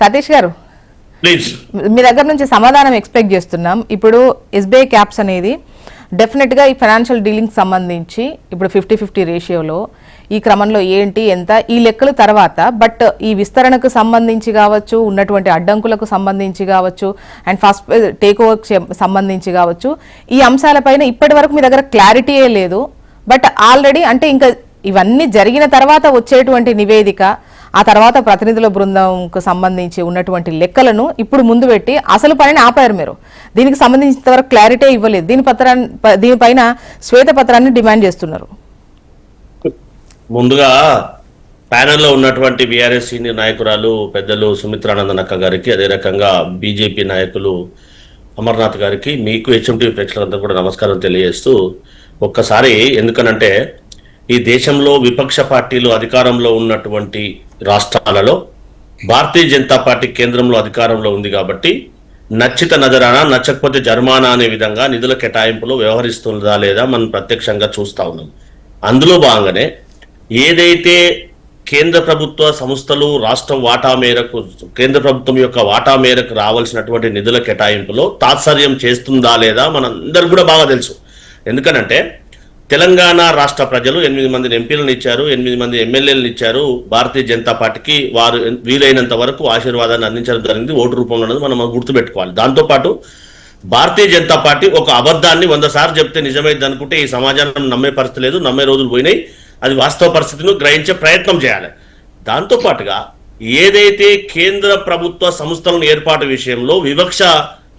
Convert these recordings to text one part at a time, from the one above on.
సతీష్ గారు, ప్లీజ్ మీ దగ్గర నుంచి సమాధానం ఎక్స్పెక్ట్ చేస్తున్నాం. ఇప్పుడు ఎస్బీఐ క్యాప్స్ అనేది డెఫినెట్గా ఈ ఫైనాన్షియల్ డీలింగ్ సంబంధించి ఇప్పుడు 50-50 రేషియోలో ఈ క్రమంలో ఏంటి ఎంత ఈ లెక్కలు తర్వాత, బట్ ఈ విస్తరణకు సంబంధించి కావచ్చు, ఉన్నటువంటి అడ్డంకులకు సంబంధించి కావచ్చు, అండ్ ఫస్ట్ టేక్ ఓవర్కి సంబంధించి కావచ్చు, ఈ అంశాలపైన ఇప్పటి వరకు మీ దగ్గర క్లారిటీయే లేదు. బట్ ఆల్రెడీ అంటే ఇంకా ఇవన్నీ జరిగిన తర్వాత వచ్చేటువంటి నివేదిక, ఆ తర్వాత ప్రతినిధుల బృందంకు సంబంధించి ఉన్నటువంటి లెక్కలను ఇప్పుడు ముందు పెట్టి అసలు పనిని ఆపారు మీరు. దీనికి సంబంధించిన వరకు క్లారిటీ ఇవ్వలేదు. దీనిపైన శ్వేతపత్రాన్ని డిమాండ్ చేస్తున్నారు. ముందుగా ప్యానెల్లో ఉన్నటువంటి బీఆర్ఎస్ సీనియర్ నాయకురాలు పెద్దలు సుమిత్రానందన్ అక్క గారికి, అదే రకంగా బీజేపీ నాయకులు అమర్నాథ్ గారికి, మీకు హెచ్ఎంటీ ప్రేక్షకులందరూ కూడా నమస్కారం తెలియజేస్తూ, ఒక్కసారి ఎందుకనంటే ఈ దేశంలో విపక్ష పార్టీలు అధికారంలో ఉన్నటువంటి రాష్ట్రాలలో భారతీయ జనతా పార్టీ కేంద్రంలో అధికారంలో ఉంది కాబట్టి నచ్చిత నజరానా నచ్చకపోతే జర్మానా అనే విధంగా నిధుల కేటాయింపులో వ్యవహరిస్తుందా లేదా మనం ప్రత్యక్షంగా చూస్తా ఉన్నాం. అందులో భాగంగానే ఏదైతే కేంద్ర ప్రభుత్వ సంస్థలు రాష్ట్రం వాటా మేరకు, కేంద్ర ప్రభుత్వం యొక్క వాటా మేరకు రావాల్సినటువంటి నిధుల కేటాయింపులో తాత్సర్యం చేస్తుందా లేదా మనందరికి కూడా బాగా తెలుసు. ఎందుకనంటే తెలంగాణ రాష్ట్ర ప్రజలు 8 మందిని ఎంపీలను ఇచ్చారు, 8 మంది ఎమ్మెల్యేలను ఇచ్చారు. భారతీయ జనతా పార్టీకి వారు వీలైనంత వరకు ఆశీర్వాదాన్ని అందించడం జరిగింది ఓటు రూపంలో అనేది మనం గుర్తుపెట్టుకోవాలి. దాంతోపాటు భారతీయ జనతా పార్టీ ఒక అబద్ధాన్ని 100 సార్లు చెప్తే నిజమైంది అనుకుంటే ఈ సమాజాన్ని నమ్మే పరిస్థితి లేదు, నమ్మే రోజులు పోయినాయి. అది వాస్తవ పరిస్థితిని గ్రహించే ప్రయత్నం చేయాలి. దాంతోపాటుగా ఏదైతే కేంద్ర ప్రభుత్వ సంస్థలను ఏర్పాటు విషయంలో వివక్ష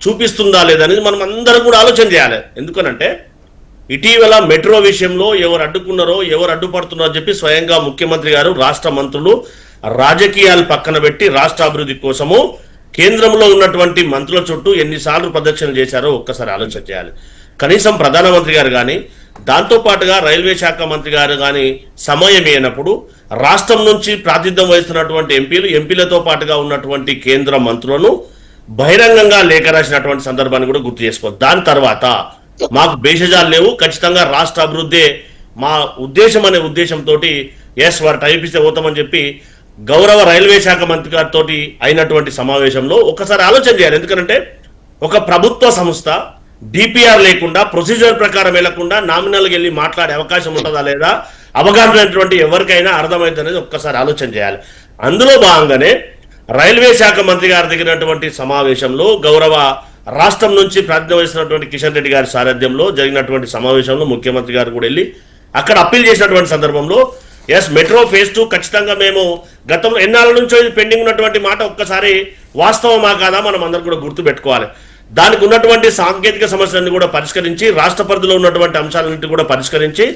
చూపిస్తుందా లేదనేది మనం అందరం కూడా ఆలోచన చేయాలి. ఎందుకనంటే ఇటీవల మెట్రో విషయంలో ఎవరు అడ్డుకున్నారో, ఎవరు అడ్డుపడుతున్నారో చెప్పి స్వయంగా ముఖ్యమంత్రి గారు, రాష్ట్ర మంత్రులు రాజకీయాలు పక్కన పెట్టి రాష్ట్ర అభివృద్ధి కోసము కేంద్రంలో ఉన్నటువంటి మంత్రుల చుట్టూ ఎన్నిసార్లు ప్రదక్షిణలు చేశారో ఒక్కసారి ఆలోచన చేయాలి. కనీసం ప్రధానమంత్రి గారు కానీ, దాంతోపాటుగా రైల్వే శాఖ మంత్రి గారు కానీ సమయం అయినప్పుడు రాష్ట్రం నుంచి ప్రాతినిధ్యం వహిస్తున్నటువంటి ఎంపీలతో పాటుగా ఉన్నటువంటి కేంద్ర మంత్రులను బహిరంగంగా లేఖ రాసినటువంటి సందర్భాన్ని కూడా గుర్తు చేసుకోవాలి. దాని తర్వాత మాకు భేషజాలు లేవు, ఖచ్చితంగా రాష్ట్ర అభివృద్ధి మా ఉద్దేశం అనే ఉద్దేశంతో వారు టైం ఇస్తే పోతామని చెప్పి గౌరవ రైల్వే శాఖ మంత్రి గారితో అయినటువంటి సమావేశంలో ఒకసారి ఆలోచన చేయాలి. ఎందుకంటే ఒక ప్రభుత్వ సంస్థ డిపిఆర్ లేకుండా, ప్రొసీజర్ ప్రకారం వెళ్లకుండా నామినల్గా వెళ్ళి మాట్లాడే అవకాశం ఉంటుందా లేదా, అవగాహనటువంటి ఎవరికైనా అర్థమైంది అనేది ఒక్కసారి ఆలోచన చేయాలి. అందులో భాగంగానే రైల్వే శాఖ మంత్రి గారు దిగినటువంటి సమావేశంలో గౌరవ రాష్ట్రం నుంచి ప్రాతినిధ్యం వహిస్తున్నటువంటి కిషన్ రెడ్డి గారి సారథ్యంలో జరిగినటువంటి సమావేశంలో ముఖ్యమంత్రి గారు కూడా వెళ్ళి అక్కడ అప్పీల్ చేసినటువంటి సందర్భంలో మెట్రో ఫేజ్ 2 ఖచ్చితంగా మేము గతంలో ఎన్నాళ్ళ నుంచో ఇది పెండింగ్ ఉన్నటువంటి మాట ఒక్కసారి వాస్తవమా కాదా మనం అందరూ కూడా గుర్తుపెట్టుకోవాలి. దానికి ఉన్నటువంటి సాంకేతిక సమస్యలన్నీ కూడా పరిష్కరించి, రాష్ట్ర పరిధిలో ఉన్నటువంటి అంశాలన్నింటి కూడా పరిష్కరించి,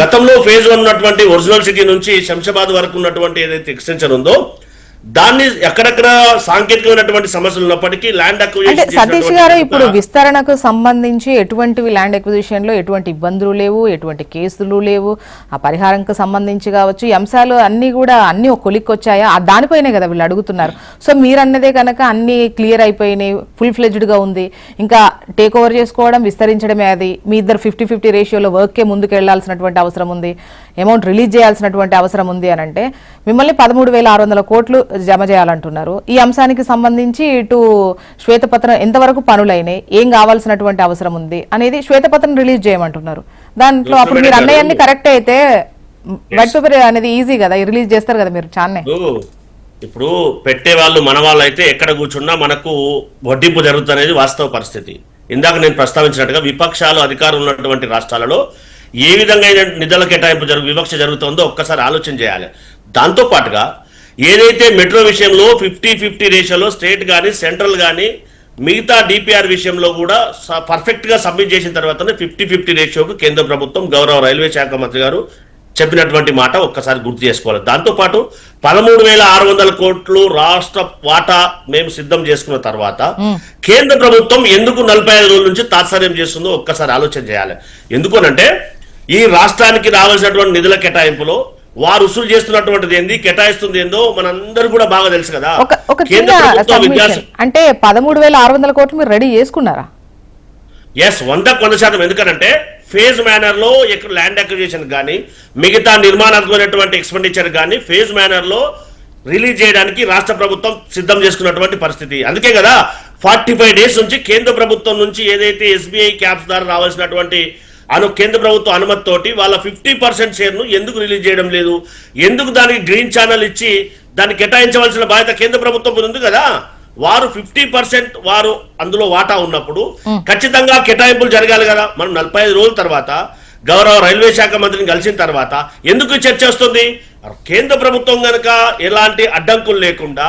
గతంలో ఫేజ్ 1 ఉన్నటువంటి ఒరిజినల్ సిటీ నుంచి శంషాబాద్ వరకు ఉన్నటువంటి ఏదైతే ఎక్స్టెన్షన్ ఉందో దాన్ని ఎక్కడెక్కడ సాంకేతికమైనటువంటి సమస్యలు ఉన్నప్పటికీ ల్యాండ్ అక్విజిషన్. సతీష్ గారు, ఇప్పుడు విస్తరణకు సంబంధించి ఎటువంటివి ల్యాండ్ అక్విజిషన్ లో ఎటువంటి ఇబ్బందులు లేవు, ఎటువంటి కేసులు లేవు, ఆ పరిహారంకు సంబంధించి కావచ్చు, ఈ అంశాలు అన్ని కూడా అన్ని ఒక కొలిక్కి వచ్చాయా, దానిపైనే కదా వీళ్ళు అడుగుతున్నారు. సో మీరు అన్నదే కనుక అన్ని క్లియర్ అయిపోయినాయి, ఫుల్ ఫ్లెడ్జ్డ్ గా ఉంది, ఇంకా టేక్ ఓవర్ చేసుకోవడం విస్తరించడమే. అది మీ ఇద్దరు 50-50 రేషియోలో వర్కే ముందుకు వెళ్లాల్సినటువంటి అవసరం ఉంది, అమౌంట్ రిలీజ్ చేయాల్సినటువంటి అవసరం ఉంది అని అంటే మిమ్మల్ని 13,600 కోట్లు జమ చేయాలంటున్నారు. ఈ అంశానికి సంబంధించి ఇటు శ్వేతపత్రం ఎంతవరకు పనులైనాయి, ఏం కావాల్సినటువంటి అవసరం ఉంది అనేది శ్వేతపత్రం రిలీజ్ చేయమంటున్నారు. దాంట్లో అప్పుడు మీరు అన్నయ్యన్ని కరెక్ట్ అయితే వైట్ పేపర్ అనేది ఈజీ కదా, రిలీజ్ చేస్తారు కదా మీరు చానే. ఇప్పుడు పెట్టే వాళ్ళు మన వాళ్ళు అయితే ఎక్కడ కూర్చున్నా మనకు వడ్డింపు జరుగుతున్నది వాస్తవ పరిస్థితి. ఇందాక నేను ప్రస్తావించినట్టుగా విపక్షాలు అధికారం ఉన్నటువంటి రాష్ట్రాలలో ఏ విధంగా నిధుల కేటాయింపు వివక్ష జరుగుతుందో ఒక్కసారి ఆలోచన చేయాలి. దాంతో పాటుగా ఏదైతే మెట్రో విషయంలో 50-50 రేషియోలో స్టేట్ కానీ సెంట్రల్ కానీ మిగతా డిపిఆర్ విషయంలో కూడా పర్ఫెక్ట్ గా సబ్మిట్ చేసిన తర్వాతనే 50-50 రేషియోకు కేంద్ర ప్రభుత్వం గౌరవ రైల్వే శాఖ మంత్రి గారు చెప్పినటువంటి మాట ఒక్కసారి గుర్తు చేసుకోవాలి. దాంతోపాటు 13,600 కోట్లు రాష్ట్ర వాటా మేము సిద్ధం చేసుకున్న తర్వాత కేంద్ర ప్రభుత్వం ఎందుకు 45 రోజుల నుంచి తాత్సర్యం చేస్తుందో ఒక్కసారి ఆలోచన చేయాలి. ఎందుకనంటే ఈ రాష్ట్రానికి రావాల్సినటువంటి నిధుల కేటాయింపులో వారు వసూలు చేస్తున్నటువంటిది ఏంది, కేటాయిస్తుంది ఏందో మనందరూ కూడా బాగా తెలుసు కదా. అంటే 13,600 కోట్లు మీరు రెడీ చేసుకున్నారా? 100% ఎందుకనంటే ఫేజ్ మేనర్ లో ల్యాండ్ అక్విజిషన్ కానీ మిగతా నిర్మాణాత్మకమైనటువంటి ఎక్స్పెండిచర్ కానీ ఫేజ్ మేనర్ లో రిలీజ్ చేయడానికి రాష్ట్ర ప్రభుత్వం సిద్ధం చేసుకున్నటువంటి పరిస్థితి. అందుకే కదా 45 డేస్ నుంచి కేంద్ర ప్రభుత్వం నుంచి ఏదైతే SBI క్యాప్స్ ద్వారా రావాల్సినటువంటి కేంద్ర ప్రభుత్వం అనుమతితోటి వాళ్ళ 50% షేర్ను ఎందుకు రిలీజ్ చేయడం లేదు, ఎందుకు దానికి గ్రీన్ ఛానల్ ఇచ్చి దాన్ని కేటాయించవలసిన బాధ్యత కేంద్ర ప్రభుత్వం ఉంది కదా. వారు 50% వారు అందులో వాటా ఉన్నప్పుడు ఖచ్చితంగా కేటాయింపులు జరగాలి కదా. మనం 45 రోజుల తర్వాత గౌరవ రైల్వే శాఖ మంత్రిని కలిసిన తర్వాత ఎందుకు చర్చ వస్తుంది? కేంద్ర ప్రభుత్వం కనుక ఎలాంటి అడ్డంకులు లేకుండా,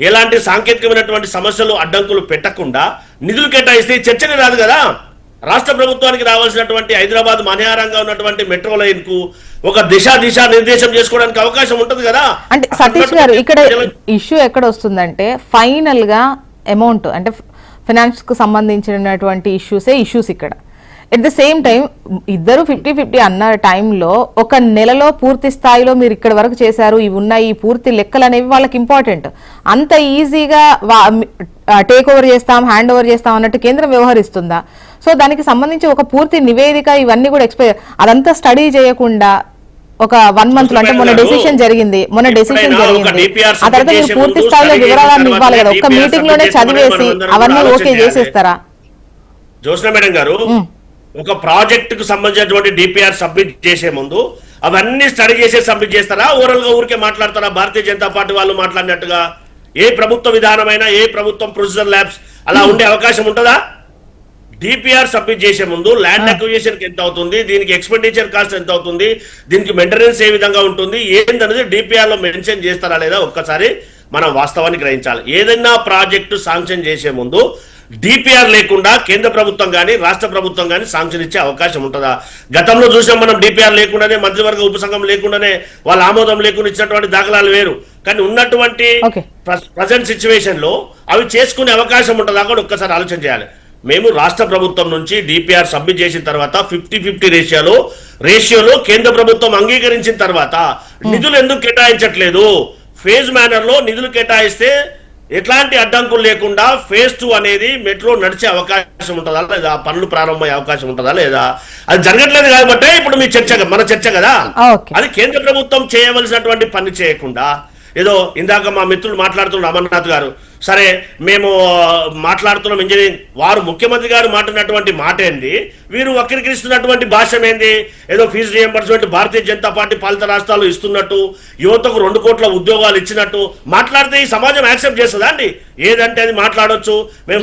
ఎలాంటి సాంకేతికమైనటువంటి సమస్యలు అడ్డంకులు పెట్టకుండా నిధులు కేటాయిస్తే చర్చనే రాదు కదా. రాష్ట్ర ప్రభుత్వానికి రావాల్సినటువంటి హైదరాబాద్ మనయారంగా ఉన్నటువంటి మెట్రో లైన్ కు ఒక దిశా నిర్దేశం చేసుకోవడానికి అవకాశం ఉంటుంది కదా. అంటే సతీష్ గారు, ఇక్కడ ఇష్యూ ఎక్కడ వస్తుందంటే ఫైనల్ గా అమౌంట్ అంటే ఫైనాన్స్ కు సంబంధించినటువంటి ఇష్యూస్ ఇక్కడ. ఎట్ ద సేమ్ టైం ఇద్దరు 50-50 అన్న టైంలో ఒక నెలలో పూర్తి స్థాయిలో మీరు ఇక్కడ వరకు చేశారు, ఇవి ఉన్నాయి, ఈ పూర్తి లెక్కలు అనేవి వాళ్ళకి ఇంపార్టెంట్. అంత ఈజీగా టేక్ ఓవర్ చేస్తాం, హ్యాండ్ ఓవర్ చేస్తాం అన్నట్టు కేంద్రం వ్యవహరిస్తుందా? సో దానికి సంబంధించి ఒక పూర్తి నివేదిక ఇవన్నీ కూడా అదంతా స్టడీ చేయకుండా ఒక 1 month అంటే మొన్న డెసిషన్ జరిగింది, ఆ తర్వాత మీరు పూర్తి స్థాయిలో వివరాలను ఇవ్వాలి కదా. ఒక మీటింగ్ లోనే చదివేసి అవన్నీ ఓకే చేసేస్తారా? జోష్నా మేడం గారు, ఒక ప్రాజెక్ట్ కు సంబంధించినటువంటి DPR సబ్మిట్ చేసే ముందు అవన్నీ స్టడీ చేసి సబ్మిట్ చేస్తారా? ఓవరాల్ గా ఊరికే మాట్లాడతారా? భారతీయ జనతా పార్టీ వాళ్ళు మాట్లాడినట్టుగా ఏ ప్రభుత్వ విధానమైనా, ఏ ప్రభుత్వం ప్రొసీజర్ ల్యాబ్స్ అలా ఉండే అవకాశం ఉంటుందా? DPR సబ్మిట్ చేసే ముందు ల్యాండ్ అక్విజిషన్ కి ఎంత అవుతుంది, దీనికి ఎక్స్పెండిచర్ కాస్ట్ ఎంత అవుతుంది, దీనికి మెయింటెనెన్స్ ఏ విధంగా ఉంటుంది, ఏంటనేది DPR లో మెన్షన్ చేస్తారా లేదా ఒక్కసారి మనం వాస్తవాన్ని గ్రహించాలి. ఏదైనా ప్రాజెక్టు శాంక్షన్ చేసే ముందు DPR లేకుండా కేంద్ర ప్రభుత్వం కానీ రాష్ట్ర ప్రభుత్వం కానీ శాంక్షన్ ఇచ్చే అవకాశం ఉంటుందా? గతంలో చూసాం మనం, DPR లేకుండానే, మంత్రివర్గ ఉపసంఘం లేకుండానే, వాళ్ళ ఆమోదం లేకుండా ఇచ్చినటువంటి దాఖలాలు వేరు. కానీ ఉన్నటువంటి ప్రజెంట్ సిచ్యువేషన్ లో అవి చేసుకునే అవకాశం ఉంటుందా కూడా ఒక్కసారి ఆలోచన చేయాలి. మేము రాష్ట్ర ప్రభుత్వం నుంచి DPR సబ్మిట్ చేసిన తర్వాత 50-50 రేషియోలో కేంద్ర ప్రభుత్వం అంగీకరించిన తర్వాత నిధులు ఎందుకు కేటాయించట్లేదు? ఫేజ్ మేనర్ లో నిధులు కేటాయిస్తే ఎట్లాంటి అడ్డంకులు లేకుండా phase 2 అనేది మెట్రో నడిచే అవకాశం ఉంటుందా లేదా, పనులు ప్రారంభమయ్యే అవకాశం ఉంటుందా లేదా? అది జరగట్లేదు కాబట్టి ఇప్పుడు మీ మన చర్చ కదా. అది కేంద్ర ప్రభుత్వం చేయవలసినటువంటి పని చేయకుండా ఏదో ఇందాక మా మిత్రులు మాట్లాడుతున్నారు అమర్నాథ్ గారు, సరే మేము మాట్లాడుతున్నాం ఇంజనీరింగ్, వారు ముఖ్యమంత్రి గారు మాట్లాడినటువంటి మాట ఏంది, వీరు వక్రీకరిస్తున్నటువంటి భాష ఏంది, ఏదో fee reimbursement Bharatiya Janata party పాలిత రాష్ట్రాలు ఇస్తున్నట్టు, యువతకు 2 కోట్ల ఉద్యోగాలు ఇచ్చినట్టు మాట్లాడితే ఈ సమాజం యాక్సెప్ట్ చేస్తుందా అండి? ఏదంటే అది మాట్లాడొచ్చు. మేము